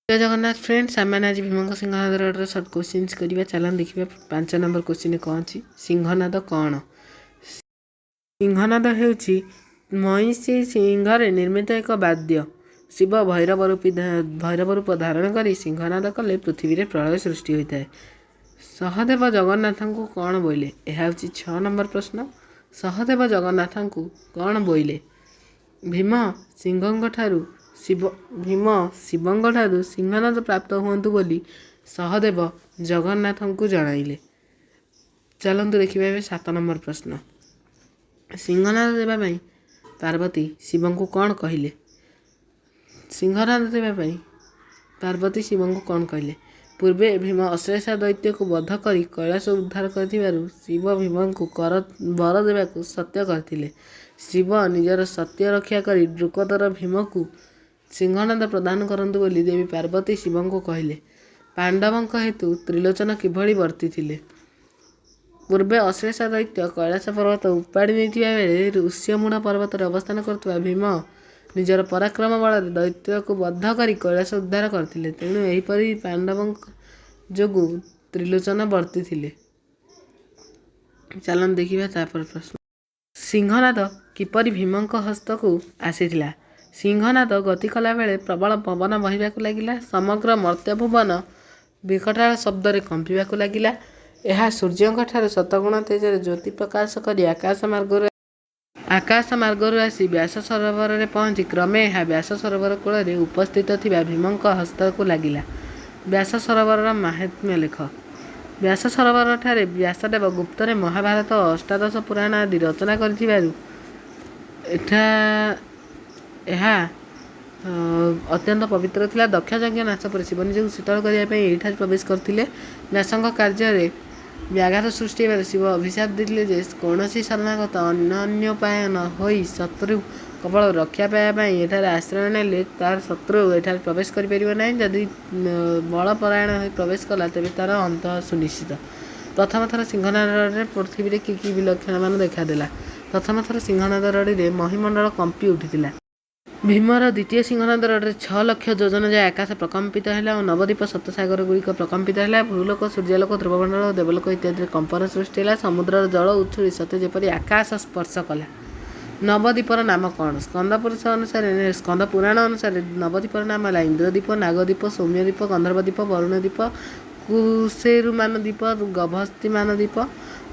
जय जगन्नाथ फ्रेंड्स आम आज भीम सिंहनाद सर्ट क्वेश्चन करवा चलन देखिए 5 नंबर क्वेश्चन कौन अच्छी सिंहनाद कौन सिंहनाद होउछि महिषी सिंहरे निर्मित एक वाद्य शिव भैरव रूप धारण कर सिंहनाद कले पृथ्वी में प्रलय सृष्टि होता है। सहदेव जगन्नाथ को कौन बोले यह 6 नंबर प्रश्न। सहदेव जगन्नाथ को कौन बोले भीम सिंह ठारू भीम शिवंग ठारू सिंहनाद प्राप्त हुअंतु बोली सहदेव जगन्नाथ को जणाइले। चलतु देखिए 7 नंबर प्रश्न। सिंहनाद देवाई पार्वती शिव को कौन कहले सिंहनाद देवाई पार्वती शिव को कौन कहले पूर्वे भीम अश्लेषा दैत्य को बध कर कैलाश उद्धार कर शिव भीम को वर देवा सत्य करथिले। शिव निजर सत्य रक्षा कर द्रुकदर भीम को सिंहनाद प्रदान करंतु बोली देवी पार्वती शिव को कहले। पांडवों हेतु त्रिलोचन किभଳି वर्ती थिले पूर्वे अश्लेषा दैत्य कैलाश पर्वत उपाड़ी नहीं बेले ऋष्यमूढ़ पर्वत अवस्थान करथुवा भीम निजर पराक्रम बल दैत्य को बद्ध कर कैलाश उद्धार करथिले। तेणु एहीपरि पांडवों जोगु त्रिलोचन वर्ती थिले। चलन देखिबा तापर प्रश्न। सिंहनाद किपरि भीम हस्त को आसीथिला सिंहनाद गति कला बेले प्रबल पवन बहिबाकु लागिला समग्र मर्त्य भुवन विकटाल शब्द कंपिबाकु लागिला। यह सूर्य ठार शतगुण तेजरे ज्योति प्रकाश कर आकाश मार्गर आसी व्यास सरोवर में पहुँची क्रमे यह व्यास सरोवर कूल उपस्थित थिबा भीम हस्त को लगिला। व्यास सरोवर माहात्म्य लेख। व्यास सरोवर ठारे व्यासदेव गुप्तरे महाभारत और अष्टादश पुराण आदि रचना कर अत्यंत पवित्र थिला। दक्ष यज्ञ नाश पर शिव निज शीतल करने प्रवेश करते व्यासंग कार्य व्याघात सृष्टि शिव अभिशाप देते जे कौन शरणागत अन्योपाय न हो शत्रु केवल रक्षा पाइबाई एठार आश्रय नेले तार शत्रु एठार प्रवेश करें जदि बलपरायण हो प्रवेश कला तेज तार अंत सुनिश्चित। प्रथम थर सिंहनाद पृथ्वी में कि विलक्षण मान देखादेला। प्रथम थर सिंहनाद रड़ी महिमंडल कंपी उठी। भीमर द्वितीय सिंहनाद रड़े 6 लाख योजन जाए आकाश प्रकम्पित है और नवद्वीप सप्तसागर गुड़िक प्रकम्पित है। भूलोक सूर्यलोक ध्रुवमंडल देवलोक इत्यादि कंपन सृष्टि है। समुद्र जल उछुड़ी सते जेपरी आकाश स्पर्श कला। नवद्वीपर नाम कौन स्कंदपुरुष अनुसार स्कंद पुराण अनुसार नवद्वीपर नाम है इंद्रद्वीप नागद्वीप सौम्यद्वीप गंधर्वद्वीप वरुणद्वीप कुशेरुमान द्वीप गभस्तिमान द्वीप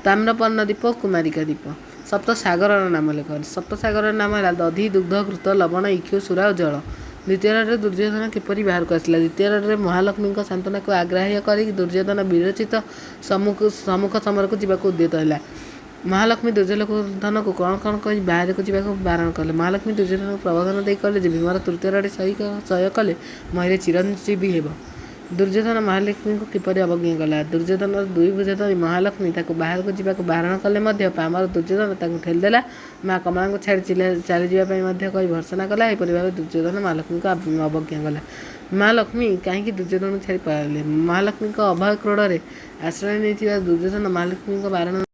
ताम्रपर्ण द्वीप कुमारिका द्वीप। सप्तसागर नाम लेख। सप्तसागर नाम है दधि दुग्ध घृत लवण इक्षु सुरा और जल। द्वितीय दुर्योधन किपरि बाहर को आसला द्वितीय महालक्ष्मी सांत्वना को आग्राह्य कर दुर्योधन विरचित सम्मुख समर को जावाक उद्यत है। महालक्ष्मी दुर्योधन को कौन कौन कह बाहर को जावाक बारण कले। महालक्ष्मी दुर्योधन को प्रबोधन दे कले भीमर तृतीय रड़ी सह्य कले महीरे चिरंजीवी हेब। दुर्योधन महालक्ष्मी को किपरि अवज्ञा कला। दुर्योधन दुई भुज धरी महालक्ष्मी बाहर को जावाक बारण कले पामर दुर्योधन ठेलीदेला। माँ कमला को छाड़ी चली जावाई कही भर्सना कला। यहपरि भाव दुर्योधन महालक्ष्मी को अवज्ञा कला। माँ लक्ष्मी कहीं दुर्योधन को छाड़ी पलाइले। महालक्ष्मी अभय क्रोड़ में आश्रय नहीं दुर्योधन महालक्ष्मी बारण